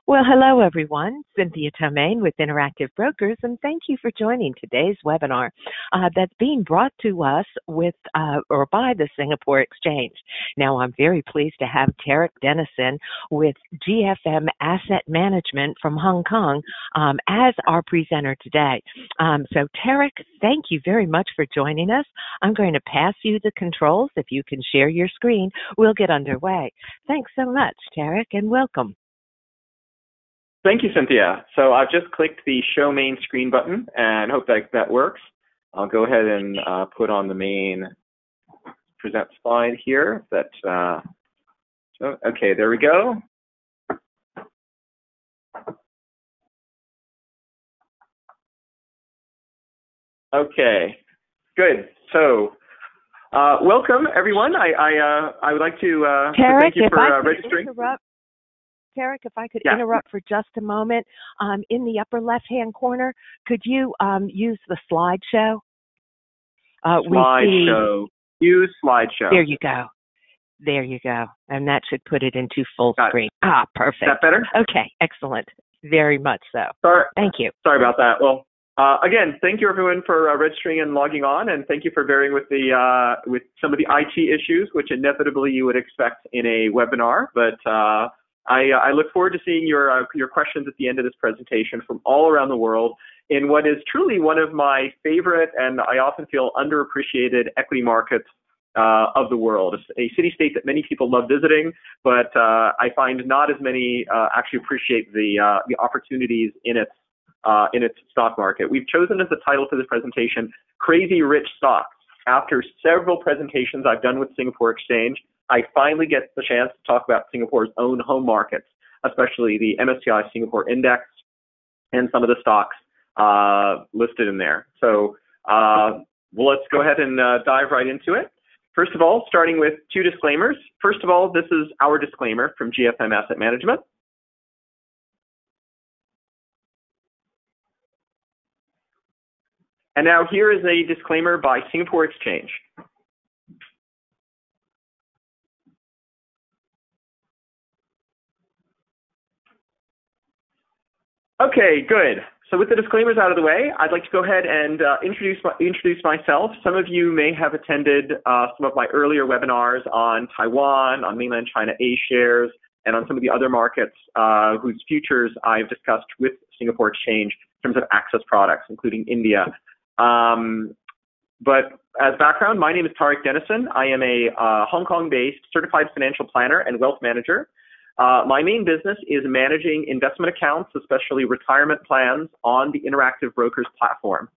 Well, hello everyone. Cynthia Tomaine with Interactive Brokers, and thank you for joining today's webinar that's being brought to us or by the Singapore Exchange. Now, I'm very pleased to have Tarek Dennison with GFM Asset Management from Hong Kong as our presenter today. So, Tarek, thank you very much for joining us. I'm going to pass you the controls. If you can share your screen, we'll get underway. Thanks so much, Tarek, and welcome. Thank you, Cynthia. So I've just clicked the Show Main Screen button and hope that works. I'll go ahead and put on the main present slide here. Okay, there we go. Okay, good. So welcome, everyone. I would like to thank you for registering. Tarek, if I could interrupt for just a moment, in the upper left-hand corner, could you use the slideshow? Use slideshow. There you go. There you go. And that should put it into full screen. Perfect. Is that better? Okay, excellent. Very much so. Thank you. Sorry about that. Well, again, thank you everyone for registering and logging on, and thank you for bearing with with some of the IT issues, which inevitably you would expect in a webinar, but I look forward to seeing your questions at the end of this presentation from all around the world in what is truly one of my favorite and I often feel underappreciated equity markets of the world. It's a city-state that many people love visiting, but I find not as many actually appreciate the opportunities in its stock market. We've chosen as the title for this presentation, Crazy Rich Stocks. After several presentations I've done with Singapore Exchange, I finally get the chance to talk about Singapore's own home markets, especially the MSCI Singapore Index and some of the stocks listed in there. So let's go ahead and dive right into it. First of all, starting with two disclaimers. First of all, this is our disclaimer from GFM Asset Management. And now here is a disclaimer by Singapore Exchange. Okay, good. So with the disclaimers out of the way, I'd like to go ahead and introduce myself. Some of you may have attended some of my earlier webinars on Taiwan, on mainland China A shares, and on some of the other markets whose futures I've discussed with Singapore Exchange in terms of access products, including India. But as background, my name is Tarek Dennison. I am a Hong Kong-based certified financial planner and wealth manager. My main business is managing investment accounts, especially retirement plans, on the Interactive Brokers platform.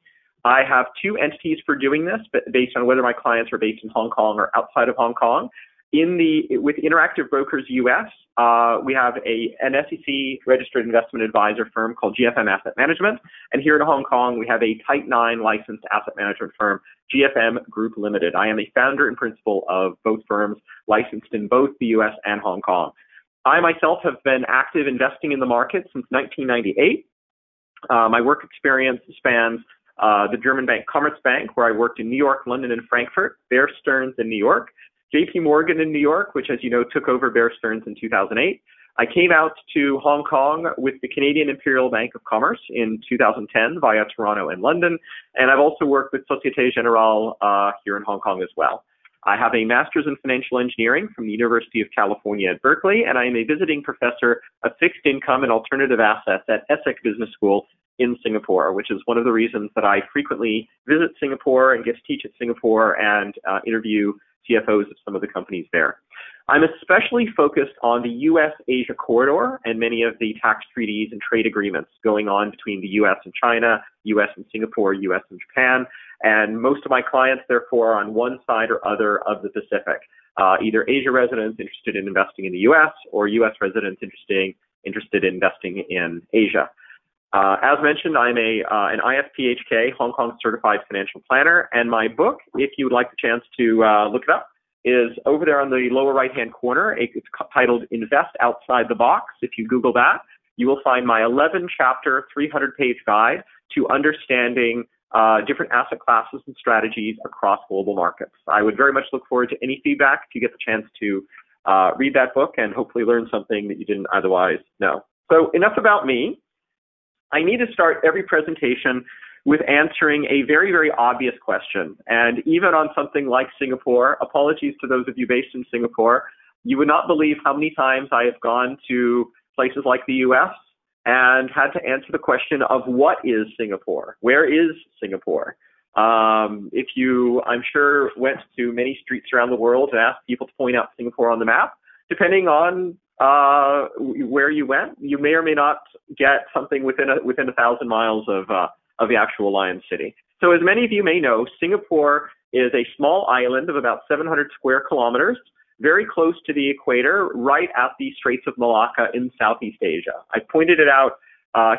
I have two entities for doing this, but based on whether my clients are based in Hong Kong or outside of Hong Kong. With Interactive Brokers US, we have an SEC-registered investment advisor firm called GFM Asset Management, and here in Hong Kong, we have a Type 9 licensed asset management firm, GFM Group Limited. I am a founder and principal of both firms, licensed in both the US and Hong Kong. I myself have been active investing in the market since 1998. My work experience spans the German bank Commerzbank, where I worked in New York, London, and Frankfurt, Bear Stearns in New York, JP Morgan in New York, which, as you know, took over Bear Stearns in 2008. I came out to Hong Kong with the Canadian Imperial Bank of Commerce in 2010 via Toronto and London, and I've also worked with Societe Generale here in Hong Kong as well. I have a master's in financial engineering from the University of California at Berkeley, and I am a visiting professor of fixed income and alternative assets at ESSEC Business School in Singapore, which is one of the reasons that I frequently visit Singapore and get to teach at Singapore and interview CFOs of some of the companies there. I'm especially focused on the U.S.-Asia corridor and many of the tax treaties and trade agreements going on between the U.S. and China, U.S. and Singapore, U.S. and Japan. And most of my clients, therefore, are on one side or other of the Pacific, either Asia residents interested in investing in the U.S. or U.S. residents interested in investing in Asia. As mentioned, I'm an IFPHK, Hong Kong Certified Financial Planner, and my book, if you would like the chance to look it up, is over there on the lower right-hand corner. It's titled Invest Outside the Box. If you Google that, you will find my 11-chapter, 300-page guide to understanding different asset classes and strategies across global markets. I would very much look forward to any feedback if you get the chance to read that book and hopefully learn something that you didn't otherwise know. So enough about me. I need to start every presentation with answering a very, very obvious question. And even on something like Singapore, apologies to those of you based in Singapore, you would not believe how many times I have gone to places like the US and had to answer the question of what is Singapore? Where is Singapore? If you, I'm sure, went to many streets around the world and asked people to point out Singapore on the map, depending on where you went, you may or may not get something within 1,000 miles of the actual Lion City. So as many of you may know, Singapore is a small island of about 700 square kilometers, very close to the equator, right at the Straits of Malacca in Southeast Asia. I pointed it out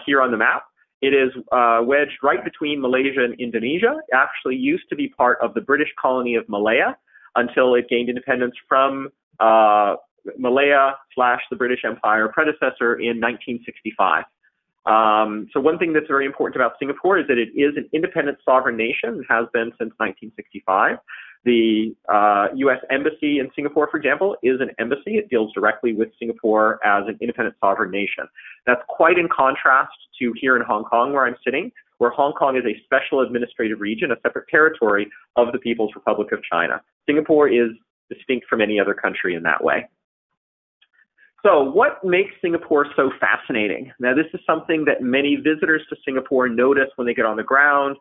here on the map. It is wedged right between Malaysia and Indonesia. It actually used to be part of the British colony of Malaya until it gained independence from Malaya/the British Empire predecessor in 1965. So one thing that's very important about Singapore is that it is an independent sovereign nation. It has been since 1965. The U.S. Embassy in Singapore, for example, is an embassy. It deals directly with Singapore as an independent sovereign nation. That's quite in contrast to here in Hong Kong, where I'm sitting, where Hong Kong is a special administrative region, a separate territory of the People's Republic of China. Singapore is distinct from any other country in that way. So what makes Singapore so fascinating? Now, this is something that many visitors to Singapore notice when they get on the ground.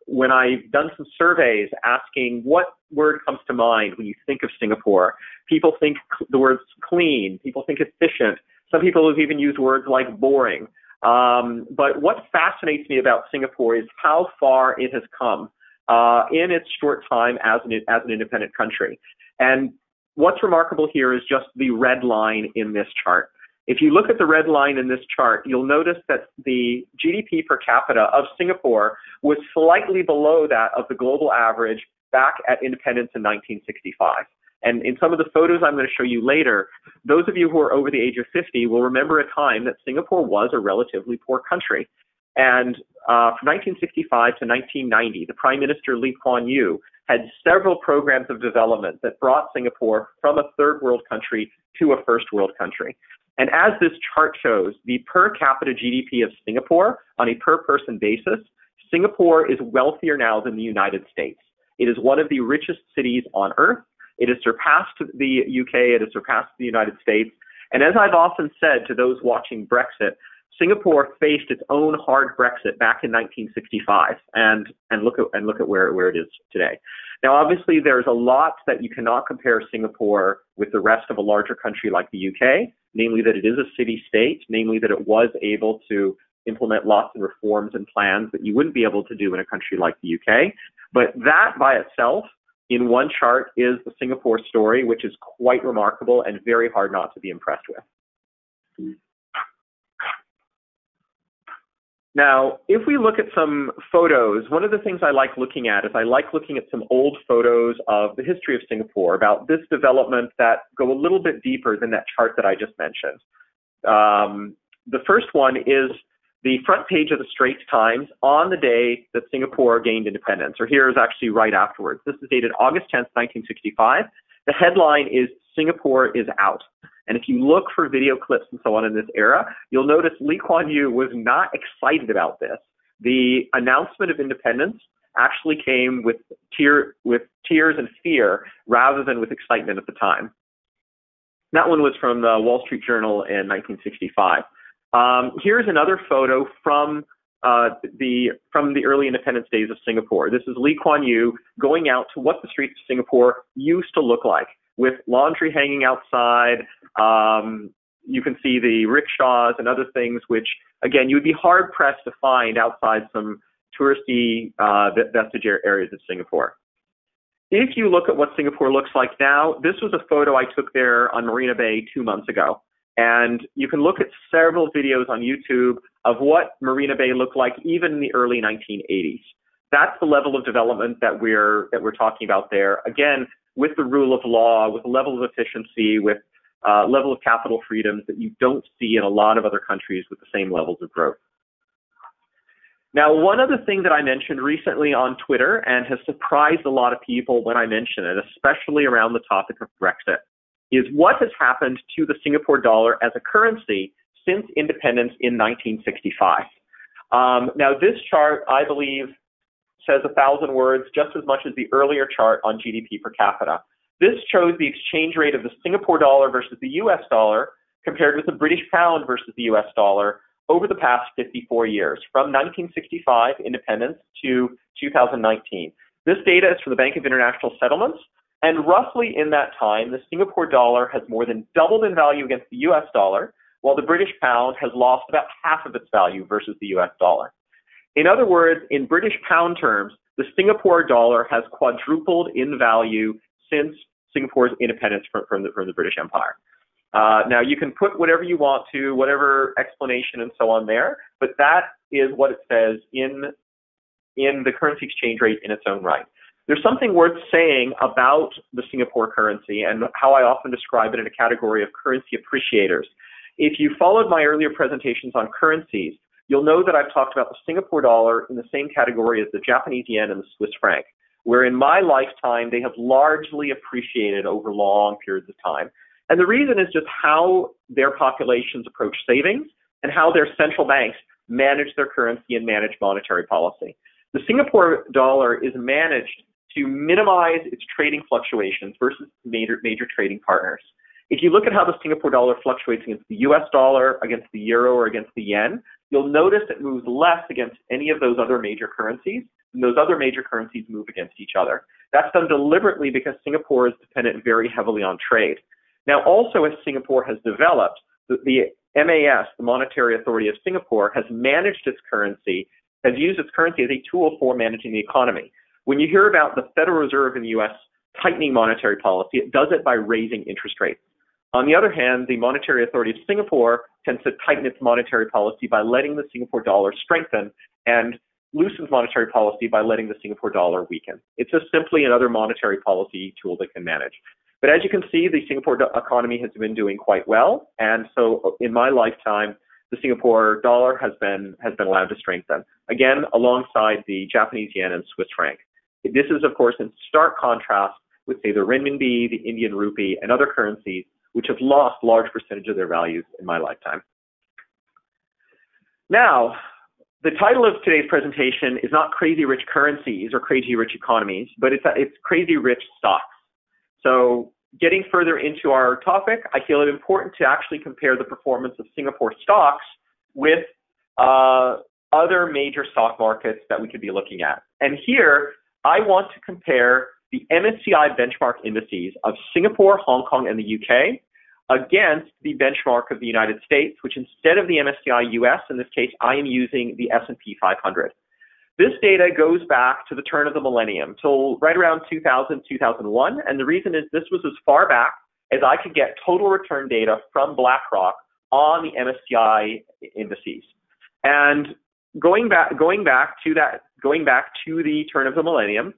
When I've done some surveys asking what word comes to mind when you think of Singapore, people think the words clean, people think efficient. Some people have even used words like boring. But what fascinates me about Singapore is how far it has come in its short time as an independent country. And what's remarkable here is just the red line in this chart. If you look at the red line in this chart, you'll notice that the GDP per capita of Singapore was slightly below that of the global average back at independence in 1965. And in some of the photos I'm going to show you later, those of you who are over the age of 50 will remember a time that Singapore was a relatively poor country. And from 1965 to 1990, the Prime Minister Lee Kuan Yew had several programs of development that brought Singapore from a third world country to a first world country. And as this chart shows, the per capita GDP of Singapore on a per person basis, Singapore is wealthier now than the United States. It is one of the richest cities on earth. It has surpassed the UK. It has surpassed the United States. And as I've often said to those watching Brexit, Singapore faced its own hard Brexit back in 1965, and look at where it is today. Now, obviously, there's a lot that you cannot compare Singapore with the rest of a larger country like the UK, namely that it is a city-state, namely that it was able to implement lots of reforms and plans that you wouldn't be able to do in a country like the UK. But that by itself, in one chart, is the Singapore story, which is quite remarkable and very hard not to be impressed with. Now, if we look at some photos, one of the things I like looking at is I like looking at some old photos of the history of Singapore about this development that go a little bit deeper than that chart that I just mentioned. The first one is the front page of the Straits Times on the day that Singapore gained independence, or here is actually right afterwards. This is dated August 10th, 1965. The headline is "Singapore is out." And if you look for video clips and so on in this era, you'll notice Lee Kuan Yew was not excited about this. The announcement of independence actually came with tears and fear rather than with excitement at the time. That one was from the Wall Street Journal in 1965. Here's another photo from the early independence days of Singapore. This is Lee Kuan Yew going out to what the streets of Singapore used to look like, with laundry hanging outside. You can see the rickshaws and other things, which, again, you would be hard-pressed to find outside some touristy vestige areas of Singapore. If you look at what Singapore looks like now, this was a photo I took there on Marina Bay 2 months ago. And you can look at several videos on YouTube of what Marina Bay looked like even in the early 1980s. That's the level of development that we're talking about there. Again, with the rule of law, with a level of efficiency, with level of capital freedoms that you don't see in a lot of other countries with the same levels of growth. Now, one other thing that I mentioned recently on Twitter and has surprised a lot of people when I mention it, especially around the topic of Brexit, is what has happened to the Singapore dollar as a currency since independence in 1965. Now, this chart, I believe, says 1,000 words, just as much as the earlier chart on GDP per capita. This shows the exchange rate of the Singapore dollar versus the US dollar compared with the British pound versus the US dollar over the past 54 years, from 1965 independence to 2019. This data is from the Bank of International Settlements, and roughly in that time, the Singapore dollar has more than doubled in value against the US dollar, while the British pound has lost about half of its value versus the US dollar. In other words, in British pound terms, the Singapore dollar has quadrupled in value since Singapore's independence from the British Empire. Now, you can put whatever you want to, whatever explanation and so on there, but that is what it says in the currency exchange rate in its own right. There's something worth saying about the Singapore currency and how I often describe it in a category of currency appreciators. If you followed my earlier presentations on currencies, you'll know that I've talked about the Singapore dollar in the same category as the Japanese yen and the Swiss franc, where in my lifetime they have largely appreciated over long periods of time. And the reason is just how their populations approach savings and how their central banks manage their currency and manage monetary policy. The Singapore dollar is managed to minimize its trading fluctuations versus major trading partners. If you look at how the Singapore dollar fluctuates against the US dollar, against the euro, or against the yen, you'll notice it moves less against any of those other major currencies, and those other major currencies move against each other. That's done deliberately because Singapore is dependent very heavily on trade. Now, also as Singapore has developed, the MAS, the Monetary Authority of Singapore, has managed its currency, has used its currency as a tool for managing the economy. When you hear about the Federal Reserve in the U.S. tightening monetary policy, it does it by raising interest rates. On the other hand, the Monetary Authority of Singapore tends to tighten its monetary policy by letting the Singapore dollar strengthen and loosens monetary policy by letting the Singapore dollar weaken. It's just simply another monetary policy tool they can manage. But as you can see, the Singapore economy has been doing quite well, and so in my lifetime, the Singapore dollar has been allowed to strengthen, again, alongside the Japanese yen and Swiss franc. This is, of course, in stark contrast with, say, the renminbi, the Indian rupee, and other currencies, which have lost large percentage of their values in my lifetime. Now, the title of today's presentation is not Crazy Rich Currencies or Crazy Rich Economies, but it's Crazy Rich Stocks. So getting further into our topic, I feel it important to actually compare the performance of Singapore stocks with other major stock markets that we could be looking at. And here, I want to compare the MSCI benchmark indices of Singapore, Hong Kong, and the UK against the benchmark of the United States, which instead of the MSCI US, in this case, I am using the S&P 500. This data goes back to the turn of the millennium, till right around 2000, 2001, and the reason is this was as far back as I could get total return data from BlackRock on the MSCI indices. And going back to the turn of the millennium,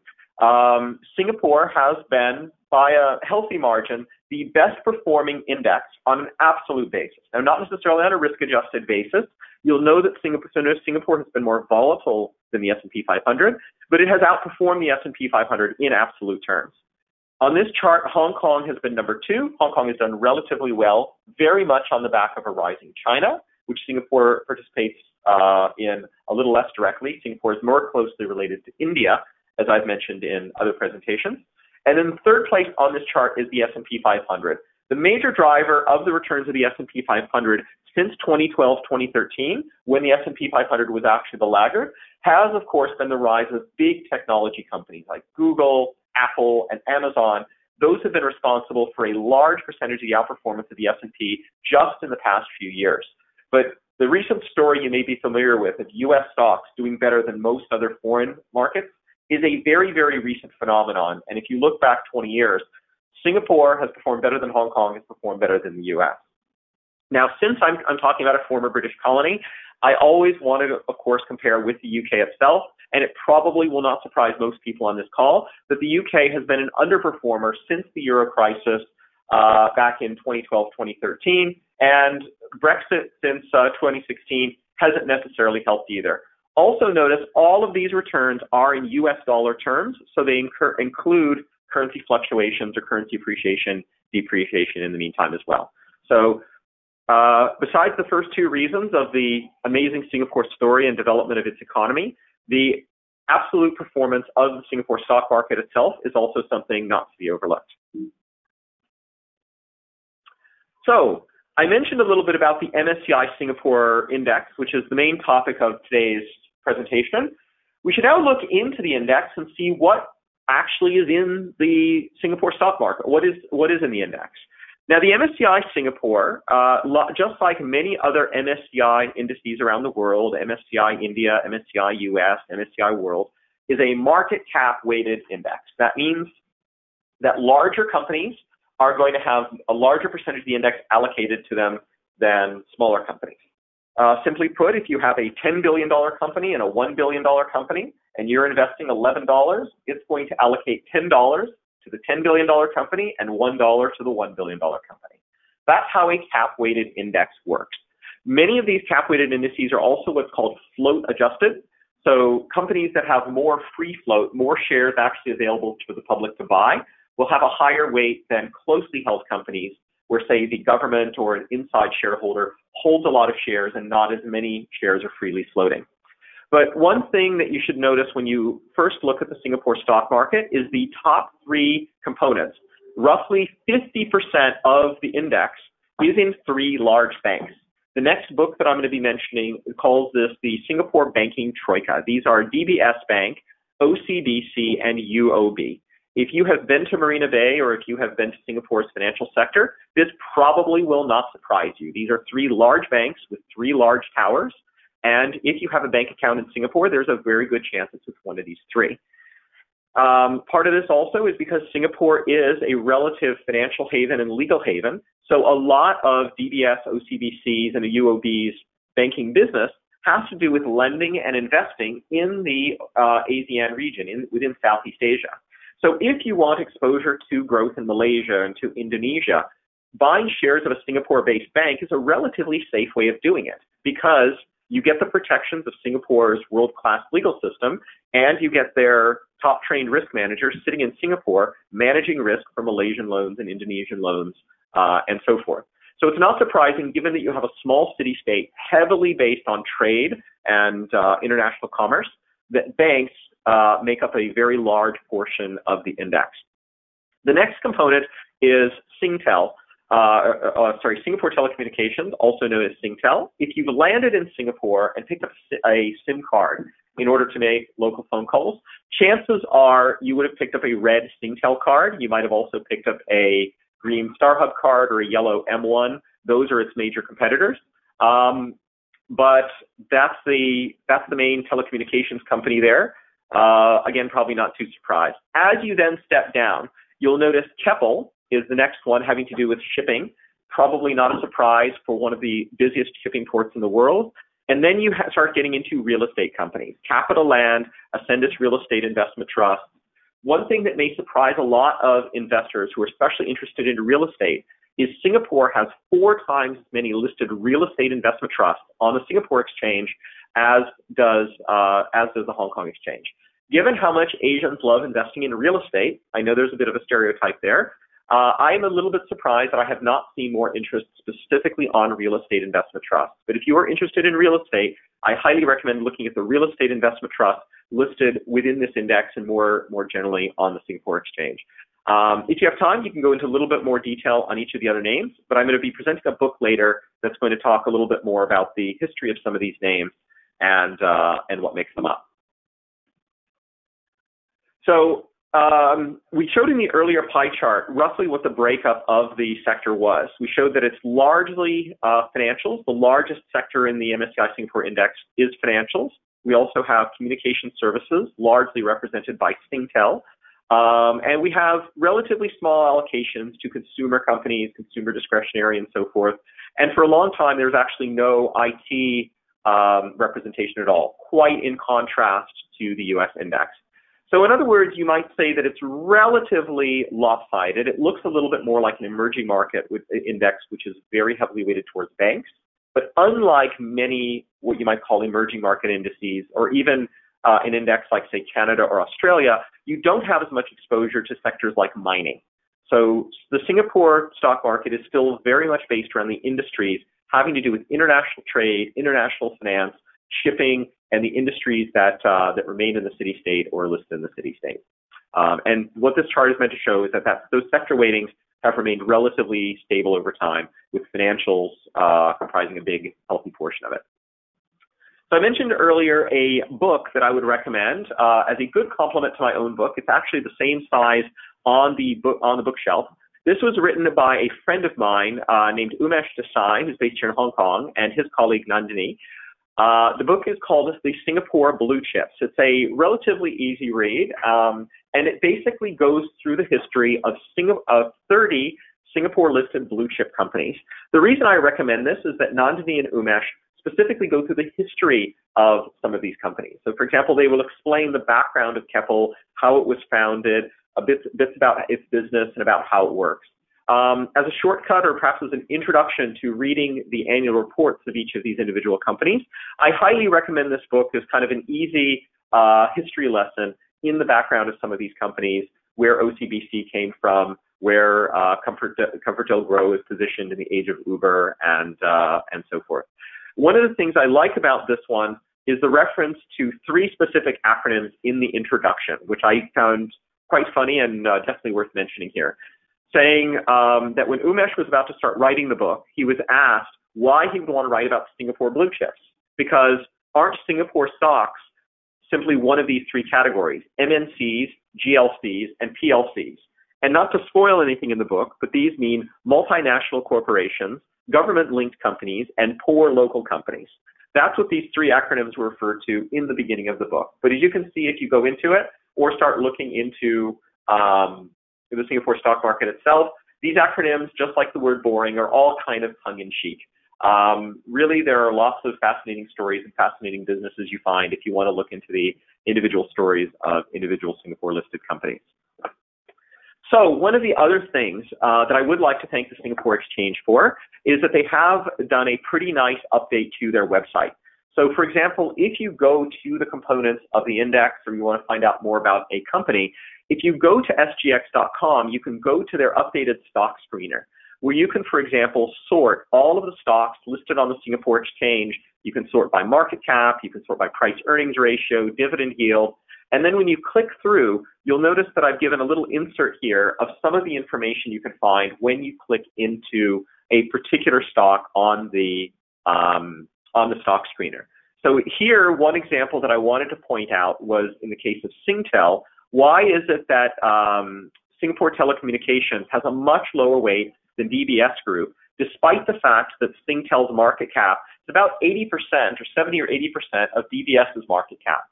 Singapore has been, by a healthy margin, the best performing index on an absolute basis. Now, not necessarily on a risk-adjusted basis. You'll know that Singapore has been more volatile than the S&P 500, but it has outperformed the S&P 500 in absolute terms. On this chart, Hong Kong has been number 2. Hong Kong has done relatively well, very much on the back of a rising China, which Singapore participates in a little less directly. Singapore is more closely related to India, as I've mentioned in other presentations. And then the third place on this chart is the S&P 500. The major driver of the returns of the S&P 500 since 2012-2013, when the S&P 500 was actually the laggard, has, of course, been the rise of big technology companies like Google, Apple, and Amazon. Those have been responsible for a large percentage of the outperformance of the S&P just in the past few years. But the recent story you may be familiar with of U.S. stocks doing better than most other foreign markets is a very, very recent phenomenon. And if you look back 20 years, Singapore has performed better than Hong Kong, has performed better than the U.S. Now, since I'm talking about a former British colony, I always wanted to, of course, compare with the UK itself, and it probably will not surprise most people on this call that the UK has been an underperformer since the euro crisis back in 2012-2013, and Brexit since 2016 hasn't necessarily helped either. Also notice all of these returns are in US dollar terms, so they include currency fluctuations or currency appreciation, depreciation in the meantime as well. So Besides the first two reasons of the amazing Singapore story and development of its economy, the absolute performance of the Singapore stock market itself is also something not to be overlooked. So, I mentioned a little bit about the MSCI Singapore Index, which is the main topic of today's presentation. We should now look into the index and see what actually is in the Singapore stock market. What is in the index? Now, the MSCI Singapore, just like many other MSCI indices around the world, MSCI India, MSCI US, MSCI World, is a market cap weighted index. That means that larger companies are going to have a larger percentage of the index allocated to them than smaller companies. Simply put, if you have a $10 billion company and a $1 billion company, and you're investing $11, it's going to allocate $10 to the $10 billion company and $1 to the $1 billion company. That's how a cap-weighted index works. Many of these cap-weighted indices are also what's called float-adjusted. So companies that have more free float, more shares actually available to the public to buy, will have a higher weight than closely held companies where, say, the government or an inside shareholder holds a lot of shares and not as many shares are freely floating. But one thing that you should notice when you first look at the Singapore stock market is the top three components. Roughly 50% of the index is in three large banks. The next book that I'm going to be mentioning calls this the Singapore Banking Troika. These are DBS Bank, OCBC, and UOB. If you have been to Marina Bay or if you have been to Singapore's financial sector, this probably will not surprise you. These are three large banks with three large towers. And if you have a bank account in Singapore, there's a very good chance it's with one of these three. Part of this also is because Singapore is a relative financial haven and legal haven. So a lot of DBS, OCBC's, and the UOB's banking business has to do with lending and investing in the ASEAN region, within Southeast Asia. So if you want exposure to growth in Malaysia and to Indonesia, buying shares of a Singapore-based bank is a relatively safe way of doing it because you get the protections of Singapore's world-class legal system and you get their top-trained risk managers sitting in Singapore managing risk for Malaysian loans and Indonesian loans and so forth. So it's not surprising, given that you have a small city-state heavily based on trade and international commerce, that banks make up a very large portion of the index. The next component is Singtel, Singapore Telecommunications, also known as Singtel. If you've landed in Singapore and picked up a SIM card in order to make local phone calls, chances are you would have picked up a red Singtel card. You might have also picked up a green StarHub card or a yellow M1. Those are its major competitors. But that's the main telecommunications company there. Again, probably not too surprised. As you then step down, you'll notice Keppel is the next one having to do with shipping. Probably not a surprise for one of the busiest shipping ports in the world. And then you start getting into real estate companies. Capital Land, Ascendus Real Estate Investment Trust. One thing that may surprise a lot of investors who are especially interested in real estate is Singapore has 4 times as many listed real estate investment trusts on the Singapore Exchange as does the Hong Kong Exchange. Given how much Asians love investing in real estate, I know there's a bit of a stereotype there. I am a little bit surprised that I have not seen more interest specifically on real estate investment trusts. But if you are interested in real estate, I highly recommend looking at the real estate investment trust listed within this index and more generally on the Singapore Exchange. If you have time, you can go into a little bit more detail on each of the other names, but I'm going to be presenting a book later that's going to talk a little bit more about the history of some of these names and what makes them up. So we showed in the earlier pie chart roughly what the breakup of the sector was. We showed that it's largely financials. The largest sector in the MSCI Singapore Index is financials. We also have communication services, largely represented by Singtel. And we have relatively small allocations to consumer companies, consumer discretionary, and so forth. And for a long time, there's actually no IT representation at all, quite in contrast to the US index. So in other words, you might say that it's relatively lopsided. It looks a little bit more like an emerging market index, which is very heavily weighted towards banks. But unlike many what you might call emerging market indices, or even an index like, say, Canada or Australia, you don't have as much exposure to sectors like mining. So the Singapore stock market is still very much based around the industries having to do with international trade, international finance, shipping, and the industries that remain in the city-state or listed in the city-state. And what this chart is meant to show is that those sector weightings have remained relatively stable over time, with financials comprising a big, healthy portion of it. So I mentioned earlier a book that I would recommend as a good complement to my own book. It's actually the same size on the bookshelf. This was written by a friend of mine named Umesh Desai, who's based here in Hong Kong, and his colleague Nandini. The book is called The Singapore Blue Chips. It's a relatively easy read, and it basically goes through the history of 30 Singapore-listed blue chip companies. The reason I recommend this is that Nandini and Umesh specifically go through the history of some of these companies. So, for example, they will explain the background of Keppel, how it was founded, bits about its business, and about how it works. As a shortcut, or perhaps as an introduction to reading the annual reports of each of these individual companies, I highly recommend this book as kind of an easy history lesson in the background of some of these companies, where OCBC came from, where ComfortDelGro is positioned in the age of Uber, and so forth. One of the things I like about this one is the reference to 3 specific acronyms in the introduction, which I found quite funny and definitely worth mentioning here, saying that when Umesh was about to start writing the book, he was asked why he would want to write about Singapore blue chips, because aren't Singapore stocks simply one of these 3 categories: MNCs, GLCs, and PLCs? And not to spoil anything in the book, but these mean multinational corporations, government-linked companies, and poor local companies. That's what these 3 acronyms were referred to in the beginning of the book. But as you can see, if you go into it or start looking into the Singapore stock market itself, these acronyms, just like the word boring, are all kind of tongue-in-cheek. Really, there are lots of fascinating stories and fascinating businesses you find if you want to look into the individual stories of individual Singapore-listed companies. So one of the other things that I would like to thank the Singapore Exchange for is that they have done a pretty nice update to their website. So, for example, if you go to the components of the index, or you want to find out more about a company, if you go to SGX.com, you can go to their updated stock screener, where you can, for example, sort all of the stocks listed on the Singapore Exchange. You can sort by market cap, you can sort by price-earnings ratio, dividend yield, and then when you click through, you'll notice that I've given a little insert here of some of the information you can find when you click into a particular stock on the stock screener. So here, one example that I wanted to point out was in the case of Singtel. Why is it that Singapore Telecommunications has a much lower weight than DBS Group, despite the fact that Singtel's market cap is about 80% or 70 or 80% of DBS's market cap?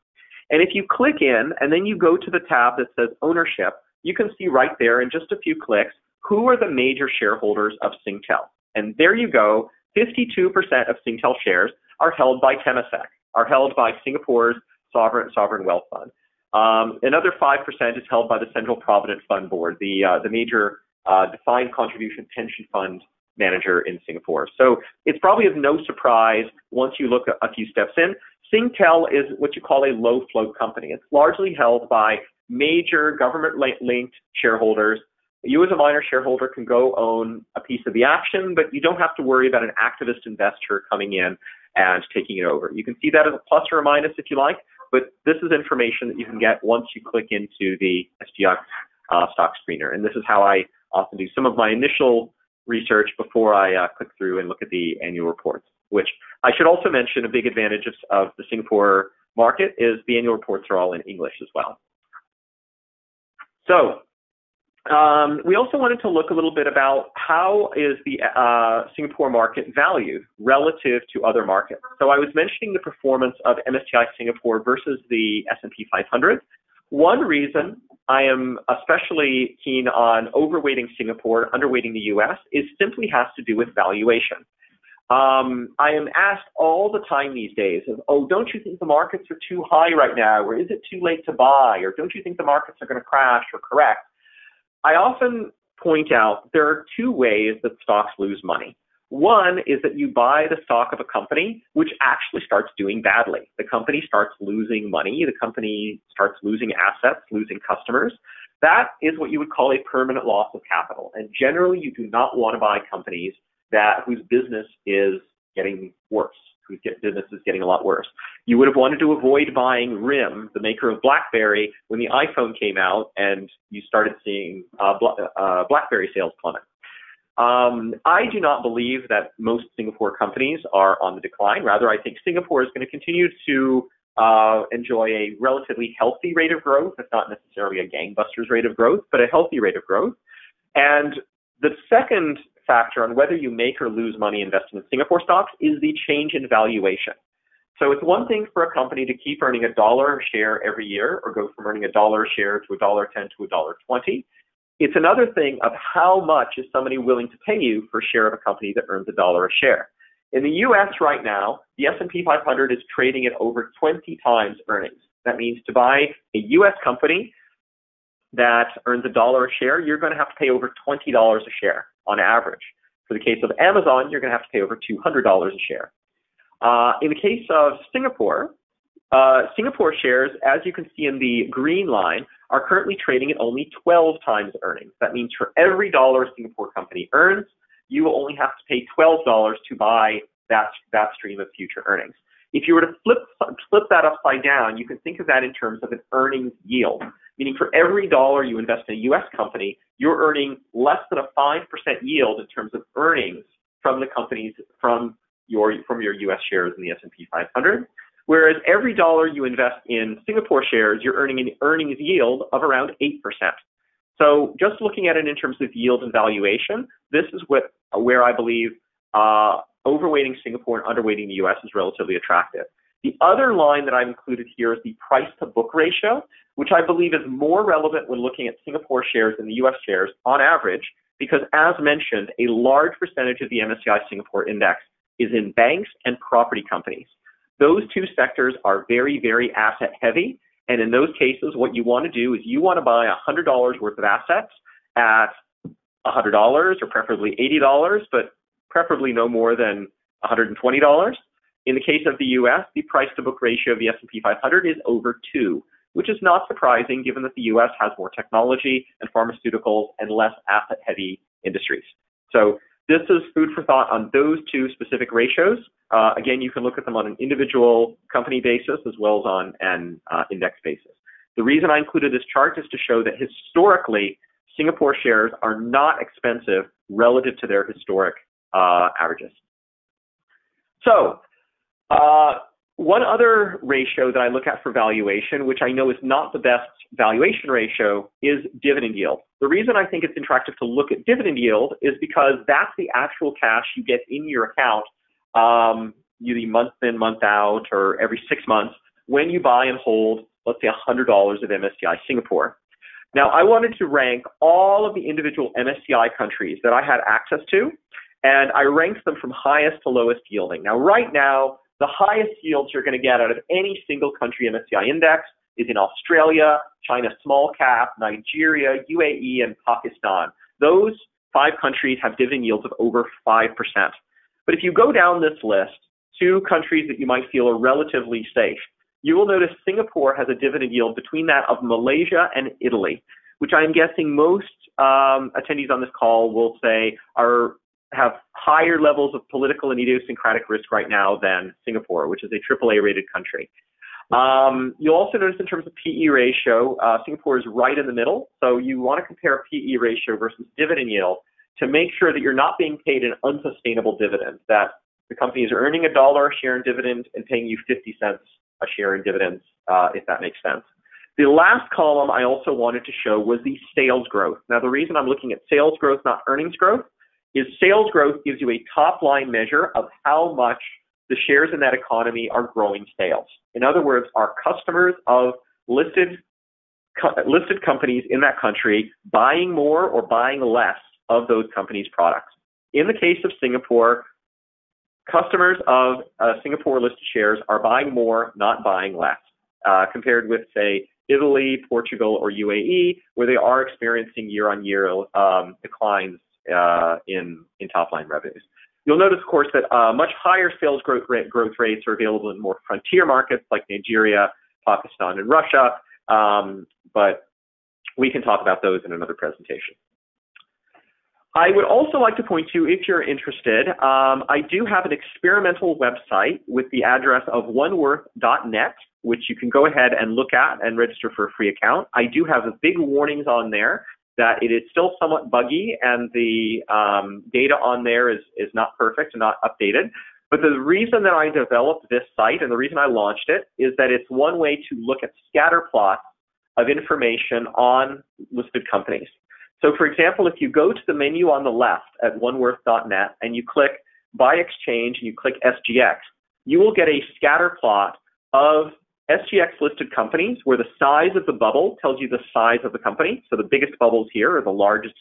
And if you click in and then you go to the tab that says ownership, you can see right there in just a few clicks who are the major shareholders of Singtel. And there you go, 52% of Singtel shares are held by Temasek, are held by Singapore's sovereign wealth fund. Another 5% is held by the Central Provident Fund Board, the major defined contribution pension fund manager in Singapore. So it's probably of no surprise once you look a few steps in. Singtel is what you call a low float company. It's largely held by major government-linked shareholders. You as a minor shareholder can go own a piece of the action, but you don't have to worry about an activist investor coming in and taking it over. You can see that as a plus or a minus if you like, but this is information that you can get once you click into the SGX stock screener. And this is how I often do some of my initial research before I click through and look at the annual reports, which I should also mention a big advantage of the Singapore market is the annual reports are all in English as well. So we also wanted to look a little bit about how is the Singapore market valued relative to other markets. So I was mentioning the performance of MSCI Singapore versus the S&P 500. One reason I am especially keen on overweighting Singapore, underweighting the US, is simply has to do with valuation. I am asked all the time these days of, oh, don't you think the markets are too high right now, or is it too late to buy, or don't you think the markets are going to crash or correct? I often point out there are 2 ways that stocks lose money. One is that you buy the stock of a company which actually starts doing badly. The company starts losing money. The company starts losing assets, losing customers. That is what you would call a permanent loss of capital. And generally, you do not want to buy companies whose business is getting worse, whose business is getting a lot worse. You would have wanted to avoid buying RIM, the maker of BlackBerry, when the iPhone came out and you started seeing BlackBerry sales plummet. I do not believe that most Singapore companies are on the decline. Rather, I think Singapore is going to continue to enjoy a relatively healthy rate of growth. It's not necessarily a gangbusters rate of growth, but a healthy rate of growth. And the second factor on whether you make or lose money investing in Singapore stocks is the change in valuation. So it's one thing for a company to keep earning $1 a share every year, or go from earning $1 a share to $1.10 to $1.20. It's another thing of how much is somebody willing to pay you for a share of a company that earns $1 a share. In the U.S. right now, the S&P 500 is trading at over 20 times earnings. That means to buy a U.S. company that earns $1 a share, you're going to have to pay over $20 a share on average. For the case of Amazon, you're going to have to pay over $200 a share. In the case of Singapore, Singapore shares, as you can see in the green line, are currently trading at only 12 times earnings. That means for every dollar a Singapore company earns, you will only have to pay $12 to buy that stream of future earnings. If you were to flip that upside down, you can think of that in terms of an earnings yield, meaning for every dollar you invest in a U.S. company, you're earning less than a 5% yield in terms of earnings from the companies from your U.S. shares in the S&P 500. Whereas every dollar you invest in Singapore shares, you're earning an earnings yield of around 8%. So just looking at it in terms of yield and valuation, this is where I believe overweighting Singapore and underweighting the U.S. is relatively attractive. The other line that I've included here is the price-to-book ratio, which I believe is more relevant when looking at Singapore shares than the U.S. shares on average, because as mentioned, a large percentage of the MSCI Singapore index is in banks and property companies. Those two sectors are very, very asset heavy. And in those cases, what you want to do is you want to buy $100 worth of assets at $100 or preferably $80, but preferably no more than $120. In the case of the U.S., the price-to-book ratio of the S&P 500 is over 2, which is not surprising given that the U.S. has more technology and pharmaceuticals and less asset-heavy industries. So this is food for thought on those two specific ratios. Again, you can look at them on an individual company basis as well as on an index basis. The reason I included this chart is to show that historically, Singapore shares are not expensive relative to their historic averages. So one other ratio that I look at for valuation, which I know is not the best valuation ratio, is dividend yield. The reason I think it's attractive to look at dividend yield is because that's the actual cash you get in your account either month in, month out, or every 6 months when you buy and hold, let's say, $100 of MSCI Singapore. Now, I wanted to rank all of the individual MSCI countries that I had access to, and I ranked them from highest to lowest yielding. Now, right now, the highest yields you're going to get out of any single country MSCI index is in Australia, China small cap, Nigeria, UAE, and Pakistan. Those 5 countries have dividend yields of over 5%. But if you go down this list to countries that you might feel are relatively safe, you will notice Singapore has a dividend yield between that of Malaysia and Italy, which I'm guessing most attendees on this call will say have higher levels of political and idiosyncratic risk right now than Singapore, which is a AAA rated country. You'll also notice in terms of PE ratio, Singapore is right in the middle. So you want to compare PE ratio versus dividend yield to make sure that you're not being paid an unsustainable dividend, that the companies are earning $1 a share in dividend and paying you 50 cents a share in dividends, if that makes sense. The last column I also wanted to show was the sales growth. Now, the reason I'm looking at sales growth, not earnings growth, is sales growth gives you a top-line measure of how much the shares in that economy are growing sales. In other words, are customers of listed companies in that country buying more or buying less of those companies' products? In the case of Singapore, customers of Singapore-listed shares are buying more, not buying less, compared with, say, Italy, Portugal, or UAE, where they are experiencing year-on-year declines in top-line revenues. You'll notice, of course, that much higher sales growth rates are available in more frontier markets like Nigeria, Pakistan, and Russia, but we can talk about those in another presentation. I would also like to point to, if you're interested, I do have an experimental website with the address of oneworth.net, which you can go ahead and look at and register for a free account. I do have big warnings on there that it is still somewhat buggy and the data on there is not perfect and not updated. But the reason that I developed this site and the reason I launched it is that it's one way to look at scatter plots of information on listed companies. So for example, if you go to the menu on the left at oneworth.net and you click by exchange and you click SGX, you will get a scatter plot of SGX listed companies where the size of the bubble tells you the size of the company. So the biggest bubbles here are the largest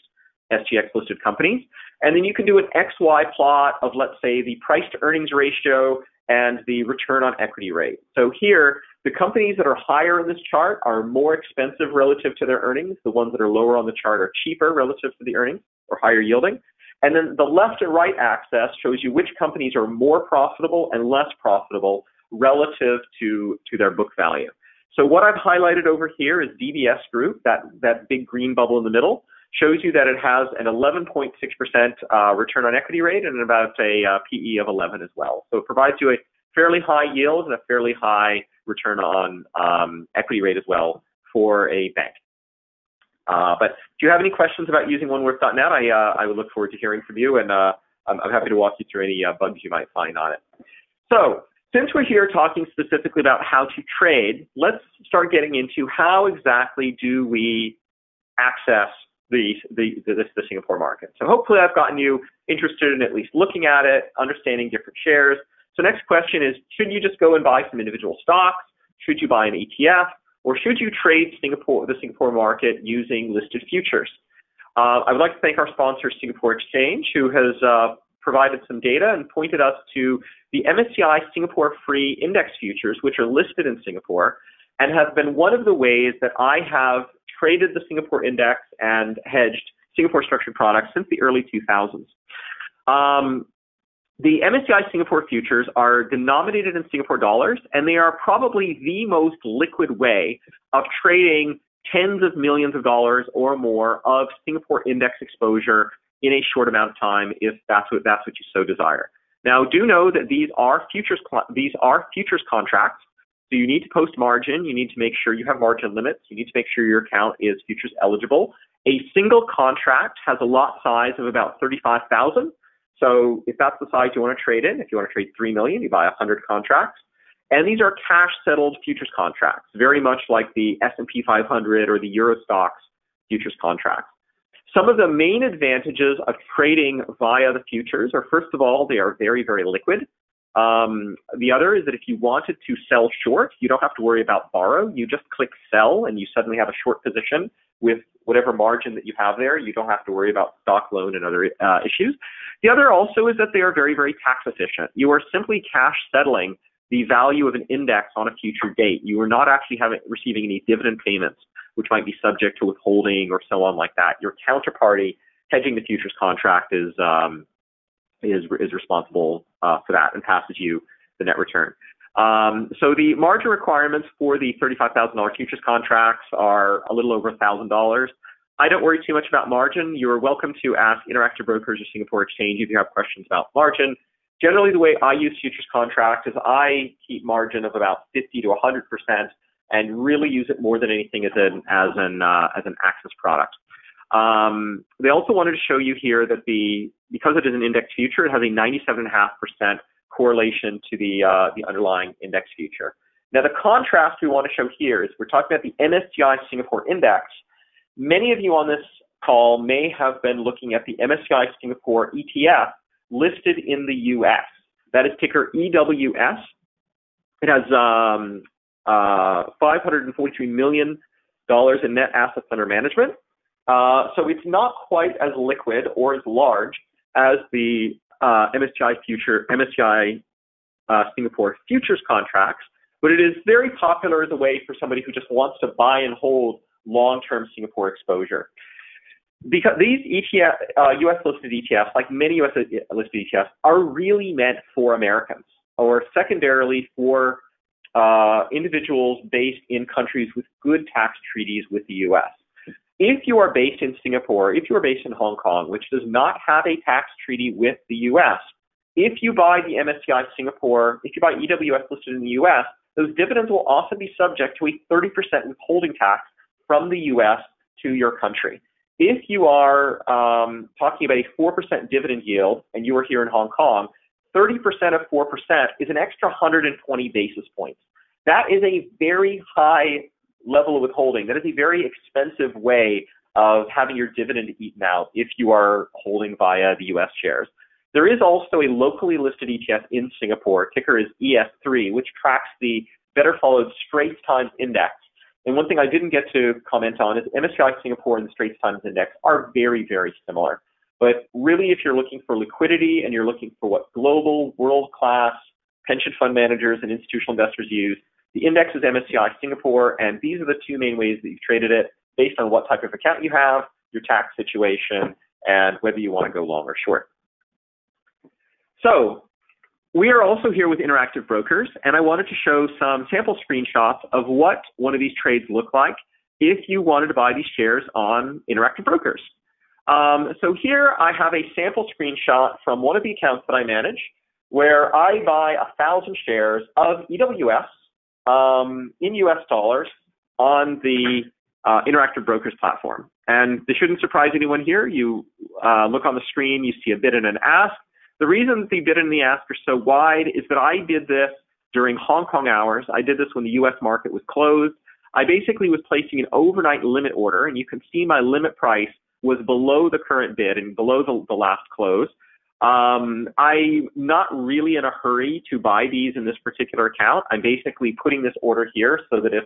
SGX listed companies. And then you can do an XY plot of, let's say, the price to earnings ratio and the return on equity rate. So here, the companies that are higher in this chart are more expensive relative to their earnings. The ones that are lower on the chart are cheaper relative to the earnings or higher yielding. And then the left and right axis shows you which companies are more profitable and less profitable relative to their book value. So what I've highlighted over here is DBS Group, that big green bubble in the middle, shows you that it has an 11.6% return on equity rate and about a PE of 11 as well. So it provides you a fairly high yield and a fairly high return on equity rate as well for a bank. But if you have any questions about using oneworth.net, I would look forward to hearing from you, and I'm happy to walk you through any bugs you might find on it. So since we're here talking specifically about how to trade, let's start getting into how exactly do we access the Singapore market. So hopefully I've gotten you interested in at least looking at it, understanding different shares. So next question is, should you just go and buy some individual stocks? Should you buy an ETF? Or should you trade the Singapore market using listed futures? I would like to thank our sponsor, Singapore Exchange, who has provided some data and pointed us to the MSCI Singapore Free Index Futures, which are listed in Singapore, and have been one of the ways that I have traded the Singapore index and hedged Singapore structured products since the early 2000s. The MSCI Singapore futures are denominated in Singapore dollars, and they are probably the most liquid way of trading tens of millions of dollars or more of Singapore index exposure in a short amount of time, if that's what you so desire. Now, do know that these are futures contracts. So you need to post margin. You need to make sure you have margin limits. You need to make sure your account is futures eligible. A single contract has a lot size of about 35,000. So if that's the size you want to trade in, if you want to trade 3 million, you buy 100 contracts. And these are cash settled futures contracts, very much like the S&P 500 or the Euro Stoxx futures contracts. Some of the main advantages of trading via the futures are, first of all, they are very, very liquid. The other is that if you wanted to sell short, you don't have to worry about borrow. You just click sell and you suddenly have a short position with whatever margin that you have there. You don't have to worry about stock loan and other issues. The other also is that they are very, very tax efficient. You are simply cash settling the value of an index on a future date. You are not actually receiving any dividend payments, which might be subject to withholding or so on like that. Your counterparty hedging the futures contract is responsible for that and passes you the net return. So the margin requirements for the $35,000 futures contracts are a little over $1,000. I don't worry too much about margin. You're welcome to ask Interactive Brokers or Singapore Exchange if you have questions about margin. Generally, the way I use futures contracts is I keep margin of about 50 to 100% and really use it more than anything as an access product. They also wanted to show you here that because it is an index future, it has a 97.5% correlation to the underlying index future. Now, the contrast we want to show here is we're talking about the MSCI Singapore Index. Many of you on this call may have been looking at the MSCI Singapore ETF listed in the U.S. That is ticker EWS. It has $543 million in net assets under management. So it's not quite as liquid or as large as the MSCI Singapore futures contracts, but it is very popular as a way for somebody who just wants to buy and hold long-term Singapore exposure. Because these U.S.-listed ETFs, like many U.S.-listed ETFs, are really meant for Americans, or secondarily for individuals based in countries with good tax treaties with the U.S. if you are based in Singapore, if you are based in Hong Kong, which does not have a tax treaty with the U.S., if you buy the MSCI Singapore, if you buy EWS listed in the U.S., those dividends will often be subject to a 30% withholding tax from the U.S. to your country. If you are talking about a 4% dividend yield and you are here in Hong Kong, 30% of 4% is an extra 120 basis points. That is a very high level of withholding. That is a very expensive way of having your dividend eaten out if you are holding via the U.S. shares. There is also a locally listed ETF in Singapore, ticker is ES3, which tracks the better followed Straits Times Index. And one thing I didn't get to comment on is MSCI Singapore and the Straits Times Index are very, very similar. But really, if you're looking for liquidity and you're looking for what global, world-class pension fund managers and institutional investors use, the index is MSCI Singapore, and these are the two main ways that you've traded it based on what type of account you have, your tax situation, and whether you want to go long or short. So we are also here with Interactive Brokers, and I wanted to show some sample screenshots of what one of these trades look like if you wanted to buy these shares on Interactive Brokers. So here I have a sample screenshot from one of the accounts that I manage where I buy 1,000 shares of EWS in US dollars on the Interactive Brokers platform. And this shouldn't surprise anyone here. You look on the screen, you see a bid and an ask. The reason the bid and the ask are so wide is that I did this during Hong Kong hours. I did this when the US market was closed. I basically was placing an overnight limit order, and you can see my limit price was below the current bid and below the last close. I'm not really in a hurry to buy these in this particular account. I'm basically putting this order here so that if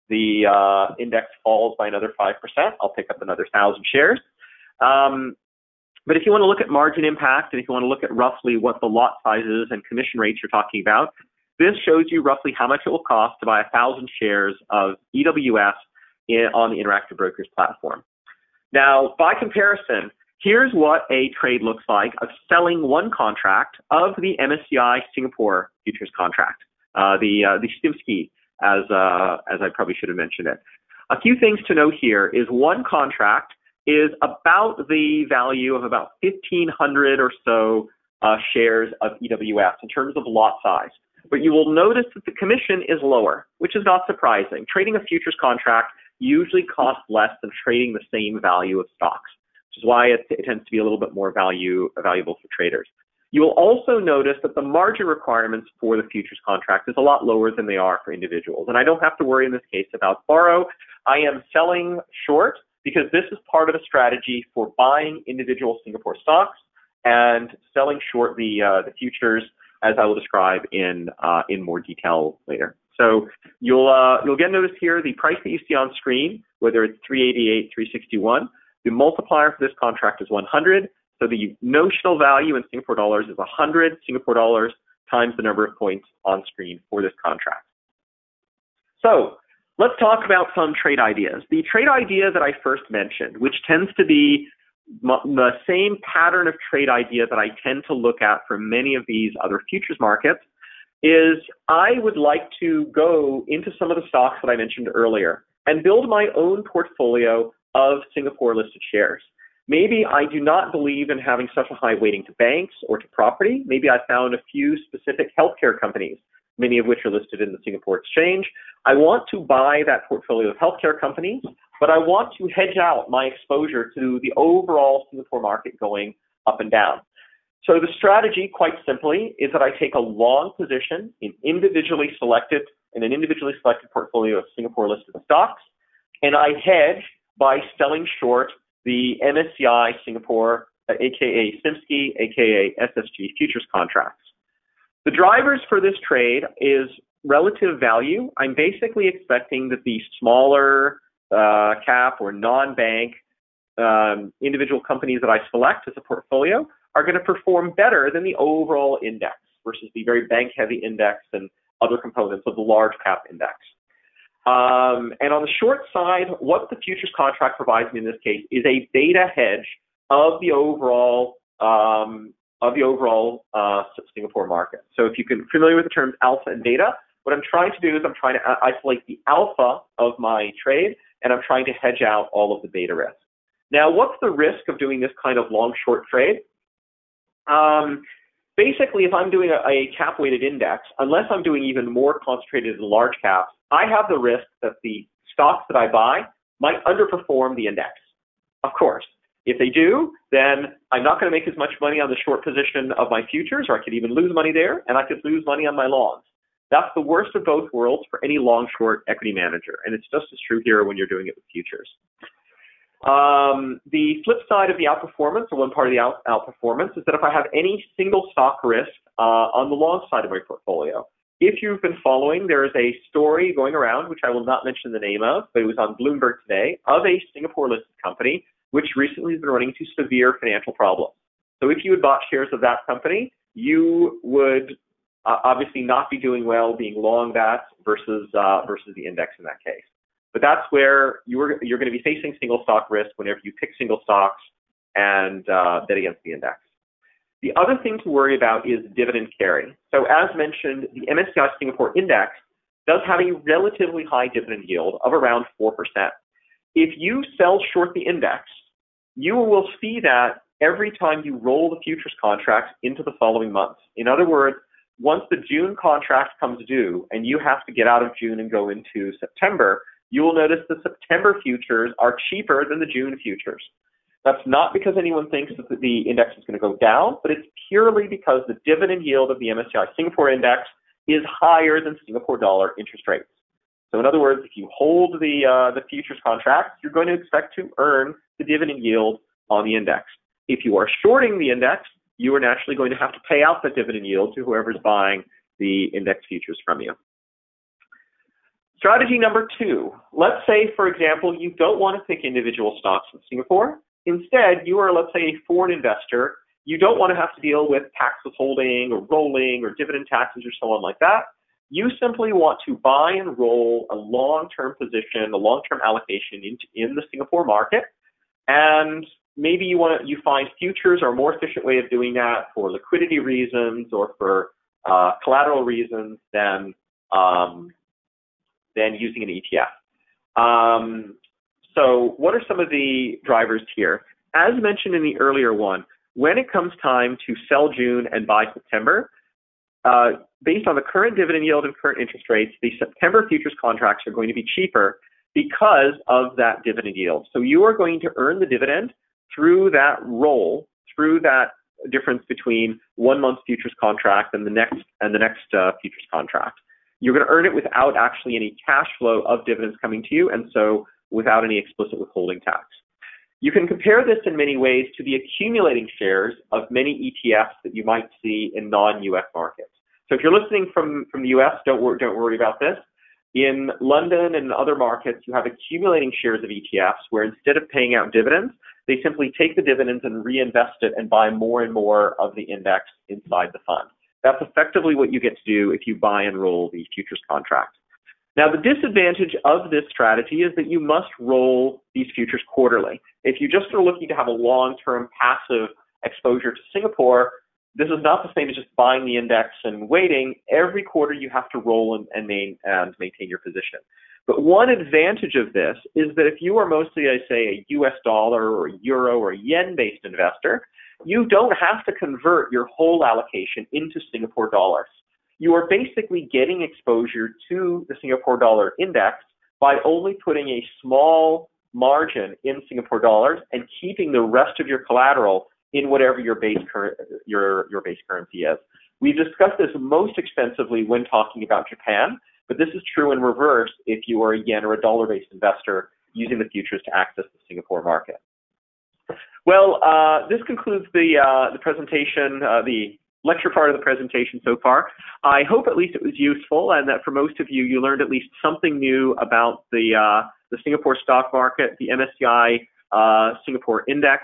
the index falls by another 5%, I'll pick up another 1,000 shares. But if you want to look at margin impact, and if you want to look at roughly what the lot sizes and commission rates you're talking about, this shows you roughly how much it will cost to buy 1,000 shares of EWS on the Interactive Brokers platform. Now, by comparison, here's what a trade looks like of selling one contract of the MSCI Singapore futures contract, the STIMSCI, as I probably should have mentioned it. A few things to note here is one contract is about the value of about 1,500 or so shares of EWS in terms of lot size. But you will notice that the commission is lower, which is not surprising. Trading a futures contract usually costs less than trading the same value of stocks, which is why it tends to be a little bit more valuable for traders. You will also notice that the margin requirements for the futures contract is a lot lower than they are for individuals. And I don't have to worry in this case about borrow. I am selling short because this is part of a strategy for buying individual Singapore stocks and selling short the futures, as I will describe in more detail later. So you'll get notice here the price that you see on screen, whether it's 388, 361. The multiplier for this contract is 100. So the notional value in Singapore dollars is 100 Singapore dollars times the number of points on screen for this contract. So let's talk about some trade ideas. The trade idea that I first mentioned, which tends to be the same pattern of trade idea that I tend to look at for many of these other futures markets, is I would like to go into some of the stocks that I mentioned earlier and build my own portfolio of Singapore listed shares. Maybe I do not believe in having such a high weighting to banks or to property. Maybe I found a few specific healthcare companies, many of which are listed in the Singapore Exchange. I want to buy that portfolio of healthcare companies, but I want to hedge out my exposure to the overall Singapore market going up and down. So the strategy, quite simply, is that I take a long position in an individually selected portfolio of Singapore listed stocks, and I hedge by selling short the MSCI Singapore, aka STIMSCI, aka SSG futures contracts. The drivers for this trade is relative value. I'm basically expecting that the smaller cap or non-bank individual companies that I select as a portfolio are going to perform better than the overall index versus the very bank-heavy index and other components of the large cap index. And on the short side, what the futures contract provides me in this case is a beta hedge of the overall Singapore market. So if you can familiar with the terms alpha and beta, what I'm trying to do is I'm trying to isolate the alpha of my trade and I'm trying to hedge out all of the beta risk. Now, what's the risk of doing this kind of long-short trade? Basically, if I'm doing a cap-weighted index, unless I'm doing even more concentrated in large caps, I have the risk that the stocks that I buy might underperform the index. Of course, if they do, then I'm not going to make as much money on the short position of my futures, or I could even lose money there, and I could lose money on my longs. That's the worst of both worlds for any long-short equity manager, and it's just as true here when you're doing it with futures. The flip side of the outperformance, or one part of the outperformance, is that if I have any single stock risk on the long side of my portfolio. If you've been following, there is a story going around, which I will not mention the name of, but it was on Bloomberg today, of a Singapore-listed company which recently has been running into severe financial problems. So if you had bought shares of that company, you would obviously not be doing well being long that versus the index in that case. But that's where you're going to be facing single stock risk whenever you pick single stocks and bet against the index. The other thing to worry about is dividend carry. So as mentioned, the MSCI Singapore Index does have a relatively high dividend yield of around 4%. If you sell short the index, you will see that every time you roll the futures contracts into the following months. In other words, once the June contract comes due and you have to get out of June and go into September, you will notice the September futures are cheaper than the June futures. That's not because anyone thinks that the index is going to go down, but it's purely because the dividend yield of the MSCI Singapore Index is higher than Singapore dollar interest rates. So in other words, if you hold the futures contracts, you're going to expect to earn the dividend yield on the index. If you are shorting the index, you are naturally going to have to pay out that dividend yield to whoever's buying the index futures from you. Strategy number 2. Let's say, for example, you don't want to pick individual stocks in Singapore. Instead, you are, let's say, a foreign investor. You don't want to have to deal with tax withholding or rolling or dividend taxes or so on like that. You simply want to buy and roll a long-term position, a long-term allocation in the Singapore market. And maybe you find futures are a more efficient way of doing that for liquidity reasons or for collateral reasons than using an ETF. So what are some of the drivers here? As mentioned in the earlier one, when it comes time to sell June and buy September, based on the current dividend yield and current interest rates, the September futures contracts are going to be cheaper because of that dividend yield. So you are going to earn the dividend through that roll, through that difference between 1 month futures contract and the next futures contract. You're going to earn it without actually any cash flow of dividends coming to you, and so without any explicit withholding tax. You can compare this in many ways to the accumulating shares of many ETFs that you might see in non-US markets. So if you're listening from the US, don't worry about this. In London and other markets, you have accumulating shares of ETFs where instead of paying out dividends, they simply take the dividends and reinvest it and buy more and more of the index inside the fund. That's effectively what you get to do if you buy and roll the futures contract. Now, the disadvantage of this strategy is that you must roll these futures quarterly. If you just are looking to have a long-term passive exposure to Singapore, this is not the same as just buying the index and waiting. Every quarter you have to roll and maintain your position. But one advantage of this is that if you are mostly, a US dollar or euro or yen-based investor, you don't have to convert your whole allocation into Singapore dollars. You are basically getting exposure to the Singapore dollar index by only putting a small margin in Singapore dollars and keeping the rest of your collateral in whatever your base currency is. We've discussed this most extensively when talking about Japan, but this is true in reverse if you are a yen or a dollar-based investor using the futures to access the Singapore market. Well, this concludes the presentation, the lecture part of the presentation so far. I hope at least it was useful and that for most of you, you learned at least something new about the Singapore stock market, the MSCI Singapore Index,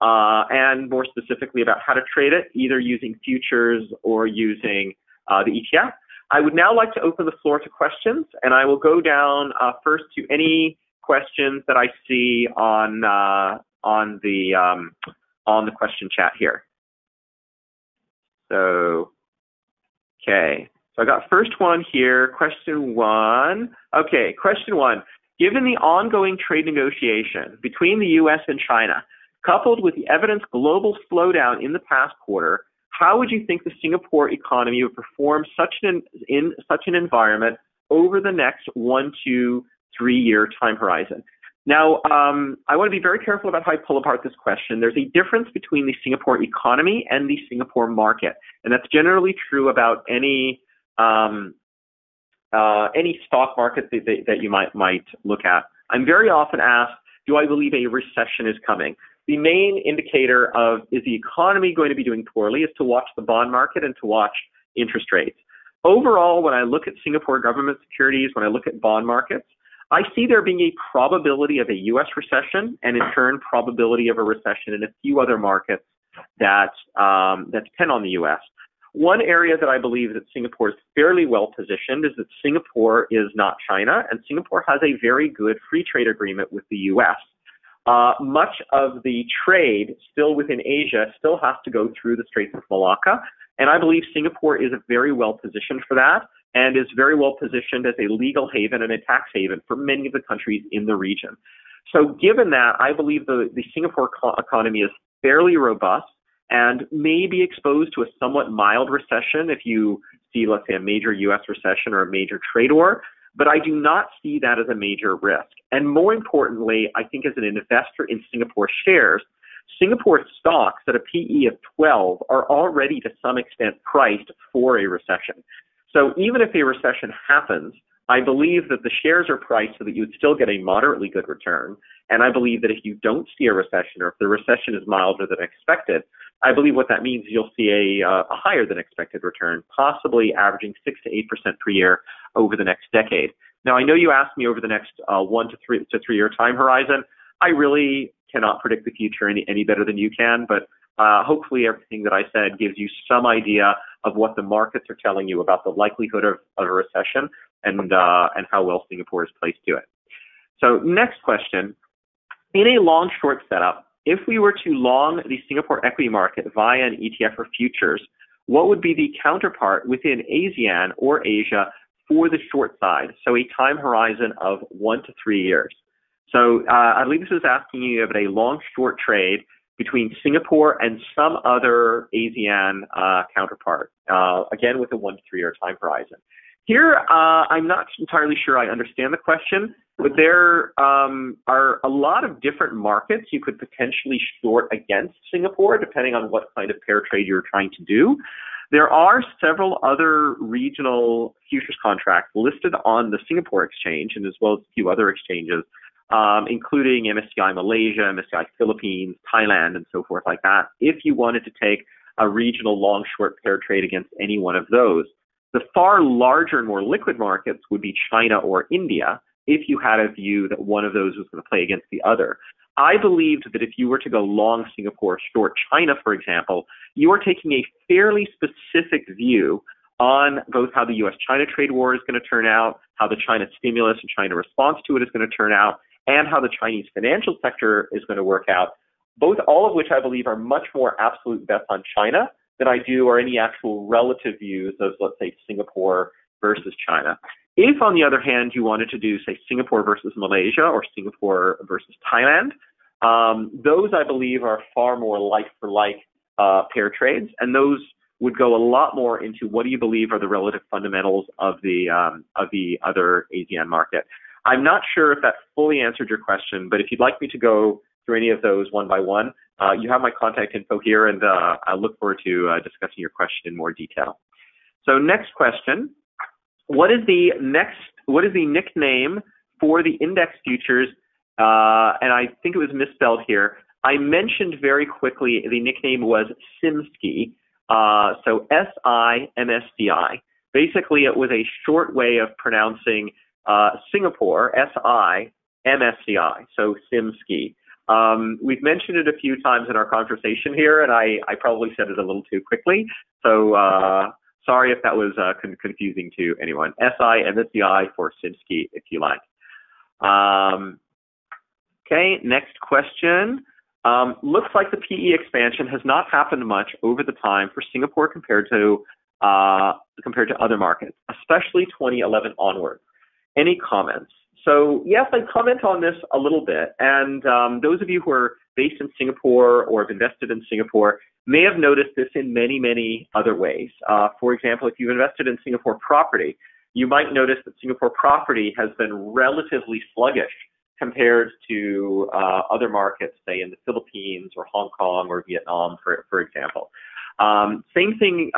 and more specifically about how to trade it, either using futures or using the ETF. I would now like to open the floor to questions, and I will go down first to any questions that I see on the question chat here. So, okay. So I got first one here, question 1. Okay, question 1. Given the ongoing trade negotiation between the U.S. and China, coupled with the evidenced global slowdown in the past quarter, how would you think the Singapore economy would perform in such an environment over the next 1 to 3 year time horizon? Now, I want to be very careful about how I pull apart this question. There's a difference between the Singapore economy and the Singapore market, and that's generally true about any stock market that you might look at. I'm very often asked, do I believe a recession is coming? The main indicator of is the economy going to be doing poorly is to watch the bond market and to watch interest rates. Overall, when I look at Singapore government securities, when I look at bond markets, I see there being a probability of a U.S. recession and in turn probability of a recession in a few other markets that depend on the U.S. One area that I believe that Singapore is fairly well positioned is that Singapore is not China, and Singapore has a very good free trade agreement with the U.S. Much of the trade still within Asia still has to go through the Straits of Malacca, and I believe Singapore is very well positioned for that and is very well positioned as a legal haven and a tax haven for many of the countries in the region. So given that, I believe the Singapore economy is fairly robust and may be exposed to a somewhat mild recession if you see, let's say, a major U.S. recession or a major trade war, but I do not see that as a major risk. And more importantly, I think as an investor in Singapore shares, Singapore stocks at a PE of 12 are already to some extent priced for a recession. So even if a recession happens, I believe that the shares are priced so that you would still get a moderately good return. And I believe that if you don't see a recession, or if the recession is milder than expected, I believe what that means is you'll see a higher than expected return, possibly averaging 6 to 8% per year over the next decade. Now, I know you asked me over the next 1 to 3 year time horizon. I really cannot predict the future any better than you can, but hopefully everything that I said gives you some idea of what the markets are telling you about the likelihood of a recession and how well Singapore is placed to it. So next question. In a long-short setup, if we were to long the Singapore equity market via an ETF or futures, what would be the counterpart within ASEAN or Asia for the short side? So a time horizon of 1 to 3 years. So I believe this is asking you about a long-short trade between Singapore and some other ASEAN counterpart, again with a 1 to 3 year time horizon. Here, I'm not entirely sure I understand the question, but there are a lot of different markets you could potentially short against Singapore, depending on what kind of pair trade you're trying to do. There are several other regional futures contracts listed on the Singapore exchange, and as well as a few other exchanges, including MSCI Malaysia, MSCI Philippines, Thailand, and so forth like that, if you wanted to take a regional long-short pair trade against any one of those. The far larger and more liquid markets would be China or India, if you had a view that one of those was going to play against the other. I believed that if you were to go long Singapore, short China, for example, you are taking a fairly specific view on both how the U.S.-China trade war is going to turn out, how the China stimulus and China response to it is going to turn out, and how the Chinese financial sector is going to work out, all of which I believe are much more absolute bets on China than I do or any actual relative views of, let's say, Singapore versus China. If, on the other hand, you wanted to do, say, Singapore versus Malaysia or Singapore versus Thailand, those, I believe, are far more like-for-like pair trades, and those would go a lot more into what do you believe are the relative fundamentals of the other ASEAN market. I'm not sure if that fully answered your question, but if you'd like me to go through any of those one by one, you have my contact info here, and I look forward to discussing your question in more detail. So next question. What is the nickname for the index futures? And I think it was misspelled here. I mentioned very quickly the nickname was SIMSCI, so SIMSCI. Basically, it was a short way of pronouncing Singapore, SIMSCI, so SIMSCI. We've mentioned it a few times in our conversation here, and I probably said it a little too quickly. So sorry if that was confusing to anyone. SIMSCI for SIMSCI, if you like. Okay, next question. Looks like the PE expansion has not happened much over the time for Singapore compared to other markets, especially 2011 onward. Any comments? So yes, I comment on this a little bit, and those of you who are based in Singapore or have invested in Singapore may have noticed this in many, many other ways. For example, if you've invested in Singapore property, you might notice that Singapore property has been relatively sluggish compared to other markets, say in the Philippines or Hong Kong or Vietnam, for example. Same thing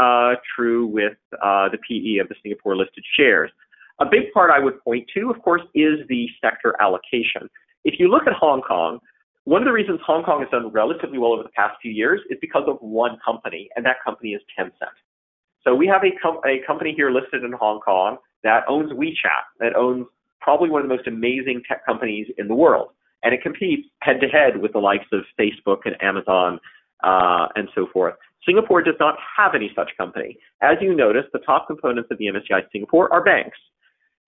true with the PE of the Singapore listed shares. A big part I would point to, of course, is the sector allocation. If you look at Hong Kong, one of the reasons Hong Kong has done relatively well over the past few years is because of one company, and that company is Tencent. So we have a company here listed in Hong Kong that owns WeChat, that owns probably one of the most amazing tech companies in the world, and it competes head-to-head with the likes of Facebook and Amazon and so forth. Singapore does not have any such company. As you notice, the top components of the MSCI Singapore are banks.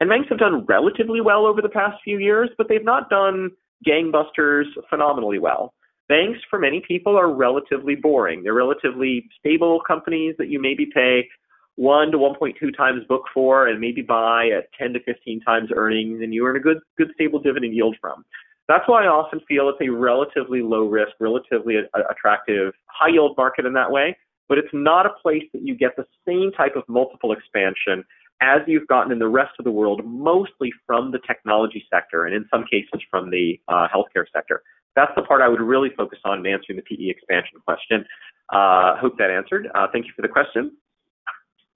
And banks have done relatively well over the past few years, but they've not done gangbusters phenomenally well. Banks, for many people, are relatively boring. They're relatively stable companies that you maybe pay 1 to 1.2 times book for and maybe buy at 10 to 15 times earnings, and you earn a good stable dividend yield from. That's why I often feel it's a relatively low risk, relatively attractive, high yield market in that way, but it's not a place that you get the same type of multiple expansion as you've gotten in the rest of the world, mostly from the technology sector and in some cases from the healthcare sector. That's the part I would really focus on in answering the PE expansion question. Hope that answered. Thank you for the question.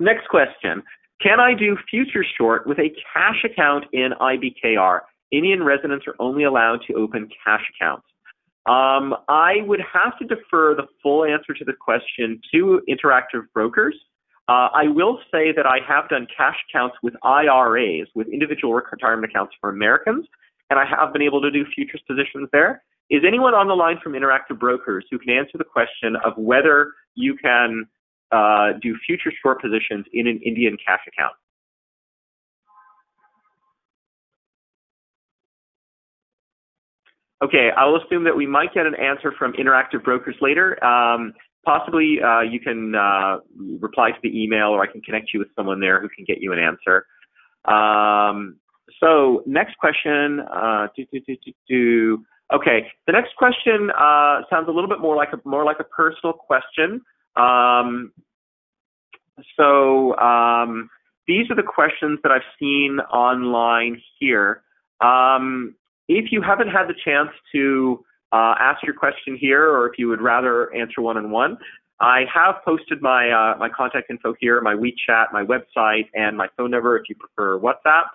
Next question. Can I do future short with a cash account in IBKR? Indian residents are only allowed to open cash accounts. I would have to defer the full answer to the question to Interactive Brokers. I will say that I have done cash accounts with IRAs, with individual retirement accounts for Americans, and I have been able to do futures positions there. Is anyone on the line from Interactive Brokers who can answer the question of whether you can do future short positions in an Indian cash account? Okay, I will assume that we might get an answer from Interactive Brokers later. Possibly you can reply to the email, or I can connect you with someone there who can get you an answer. So next question. Okay, the next question sounds a little bit more like a personal question. These are the questions that I've seen online here. If you haven't had the chance to ask your question here, or if you would rather answer one-on-one, I have posted my my contact info here, my WeChat, my website, and my phone number if you prefer WhatsApp.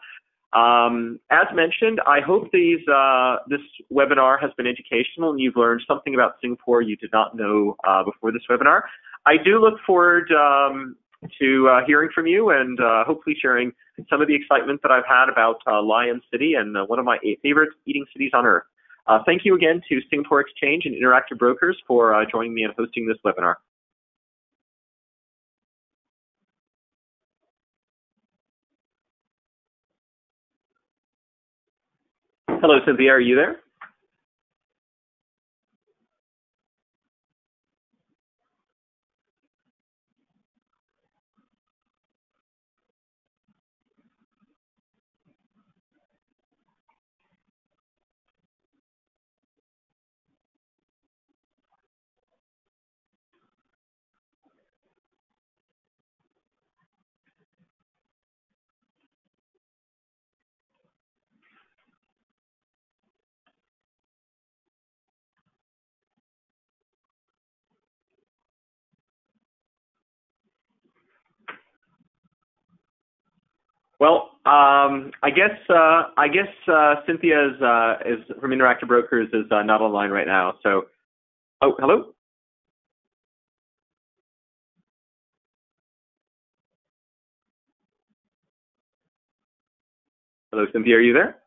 As mentioned, I hope this webinar has been educational and you've learned something about Singapore you did not know before this webinar. I do look forward to hearing from you and hopefully sharing some of the excitement that I've had about Lion City and one of my favorite eating cities on earth. Thank you again to Singapore Exchange and Interactive Brokers for joining me and hosting this webinar. Hello, Cynthia, are you there? Well, I guess Cynthia is from Interactive Brokers is not online right now. So, oh, hello. Hello, Cynthia, are you there?